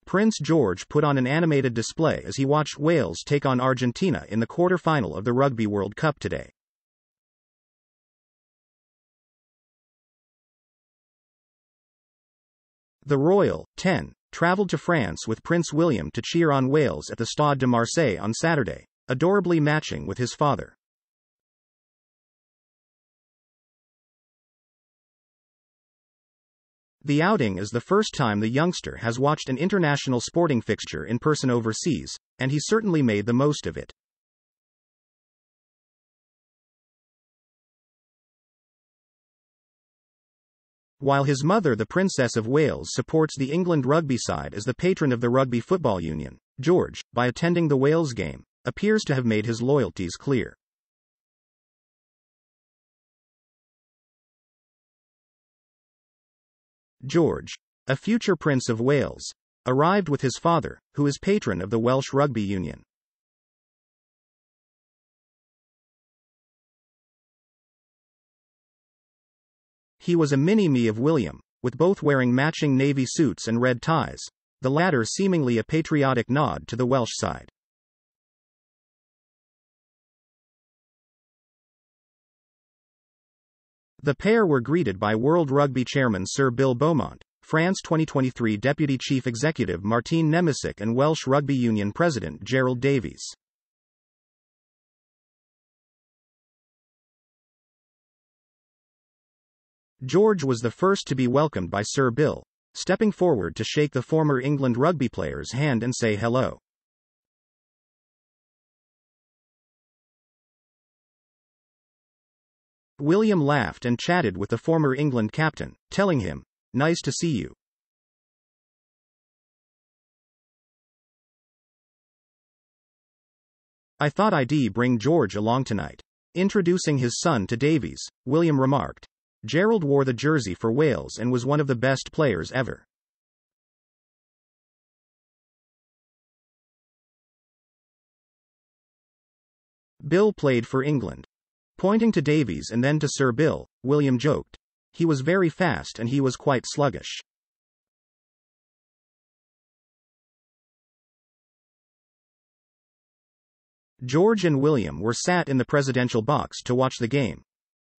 Prince George put on an animated display as he watched Wales take on Argentina in the quarter-final of the Rugby World Cup today. The royal, 10, travelled to France with Prince William to cheer on Wales at the Stade de Marseille on Saturday, adorably matching with his father. The outing is the first time the youngster has watched an international sporting fixture in person overseas, and he certainly made the most of it. While his mother, the Princess of Wales, supports the England rugby side as the patron of the Rugby Football Union, George, by attending the Wales game, appears to have made his loyalties clear. George, a future Prince of Wales, arrived with his father, who is patron of the Welsh Rugby Union. He was a mini-me of William, with both wearing matching navy suits and red ties, the latter seemingly a patriotic nod to the Welsh side. The pair were greeted by World Rugby Chairman Sir Bill Beaumont, France 2023 Deputy Chief Executive Martine Nemesic and Welsh Rugby Union President Gerald Davies. George was the first to be welcomed by Sir Bill, stepping forward to shake the former England rugby player's hand and say hello. William laughed and chatted with the former England captain, telling him, "Nice to see you." "I thought I'd bring George along tonight." Introducing his son to Davies, William remarked, "Gerald wore the jersey for Wales and was one of the best players ever." "Bill played for England." Pointing to Davies and then to Sir Bill, William joked, "He was very fast and he was quite sluggish." George and William were sat in the presidential box to watch the game.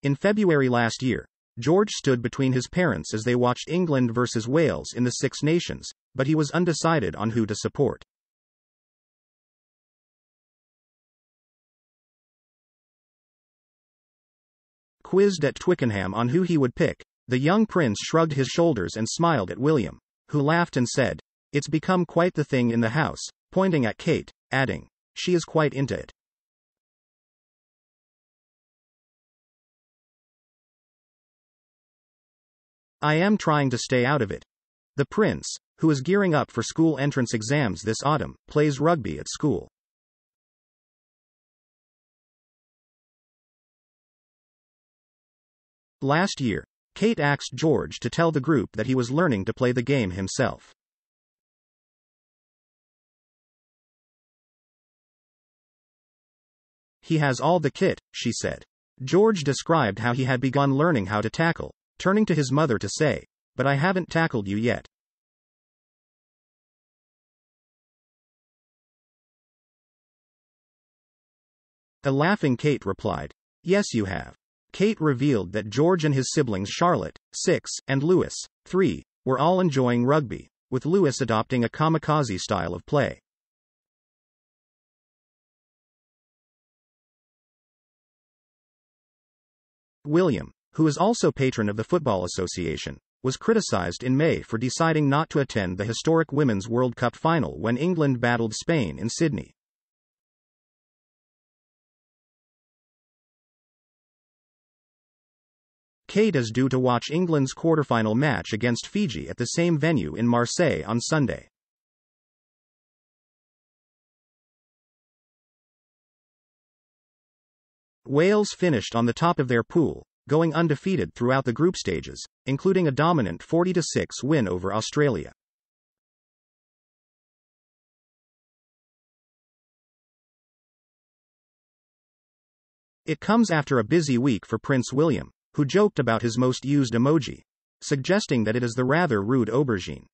In February last year, George stood between his parents as they watched England versus Wales in the Six Nations, but he was undecided on who to support. Quizzed at Twickenham on who he would pick, the young prince shrugged his shoulders and smiled at William, who laughed and said, "It's become quite the thing in the house," pointing at Kate, adding, "She is quite into it." "I am trying to stay out of it." The prince, who is gearing up for school entrance exams this autumn, plays rugby at school. Last year, Kate asked George to tell the group that he was learning to play the game himself. "He has all the kit," she said. George described how he had begun learning how to tackle, turning to his mother to say, "But I haven't tackled you yet." A laughing Kate replied, "Yes, you have." Kate revealed that George and his siblings Charlotte, 6, and Lewis, 3, were all enjoying rugby, with Lewis adopting a kamikaze style of play. William, who is also patron of the Football Association, was criticized in May for deciding not to attend the historic Women's World Cup final when England battled Spain in Sydney. Kate is due to watch England's quarter-final match against Fiji at the same venue in Marseille on Sunday. Wales finished on the top of their pool, going undefeated throughout the group stages, including a dominant 40-6 win over Australia. It comes after a busy week for Prince William, who joked about his most used emoji, suggesting that it is the rather rude aubergine.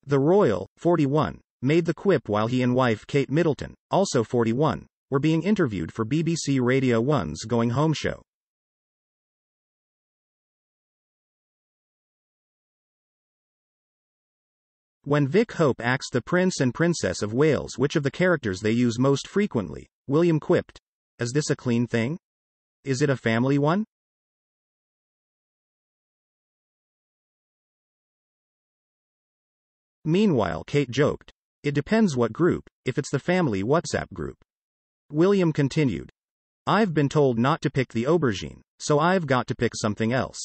The royal, 41, made the quip while he and wife Kate Middleton, also 41, were being interviewed for BBC Radio 1's Going Home show. When Vic Hope asked the Prince and Princess of Wales which of the characters they use most frequently, William quipped, "Is this a clean thing? Is it a family one?" Meanwhile, Kate joked, "It depends what group, if it's the family WhatsApp group." William continued, "I've been told not to pick the aubergine, so I've got to pick something else."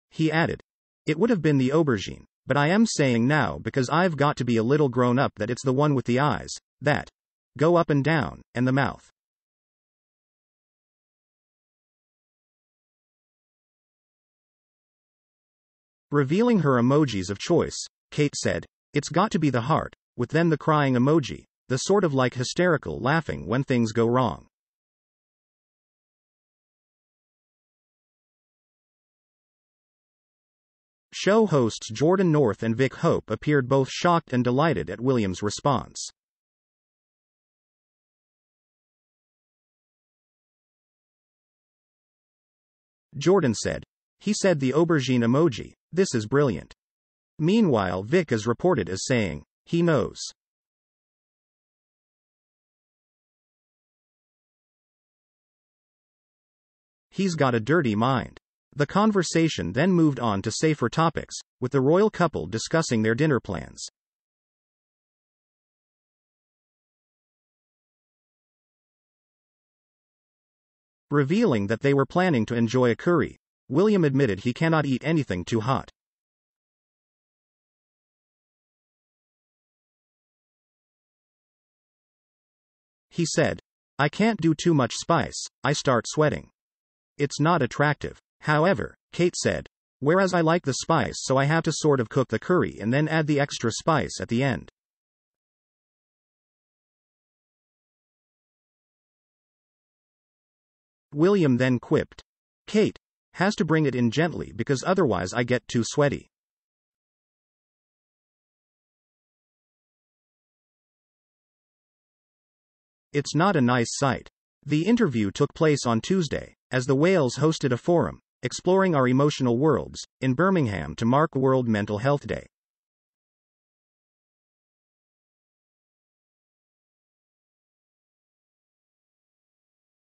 He added, "It would have been the aubergine, but I am saying now because I've got to be a little grown up that it's the one with the eyes, that go up and down, and the mouth." Revealing her emojis of choice, Kate said, "It's got to be the heart, with then the crying emoji, the sort of like hysterical laughing when things go wrong." Show hosts Jordan North and Vic Hope appeared both shocked and delighted at William's response. Jordan said, "He said the aubergine emoji, this is brilliant." Meanwhile, Vic is reported as saying, "He knows." He's got a dirty mind. The conversation then moved on to safer topics, with the royal couple discussing their dinner plans. Revealing that they were planning to enjoy a curry, William admitted he cannot eat anything too hot. He said, "I can't do too much spice, I start sweating. It's not attractive." However, Kate said, "Whereas I like the spice, so I have to sort of cook the curry and then add the extra spice at the end." William then quipped, "Kate has to bring it in gently because otherwise I get too sweaty." It's not a nice sight. The interview took place on Tuesday, as the Wales hosted a forum, Exploring Our Emotional Worlds, in Birmingham to mark World Mental Health Day.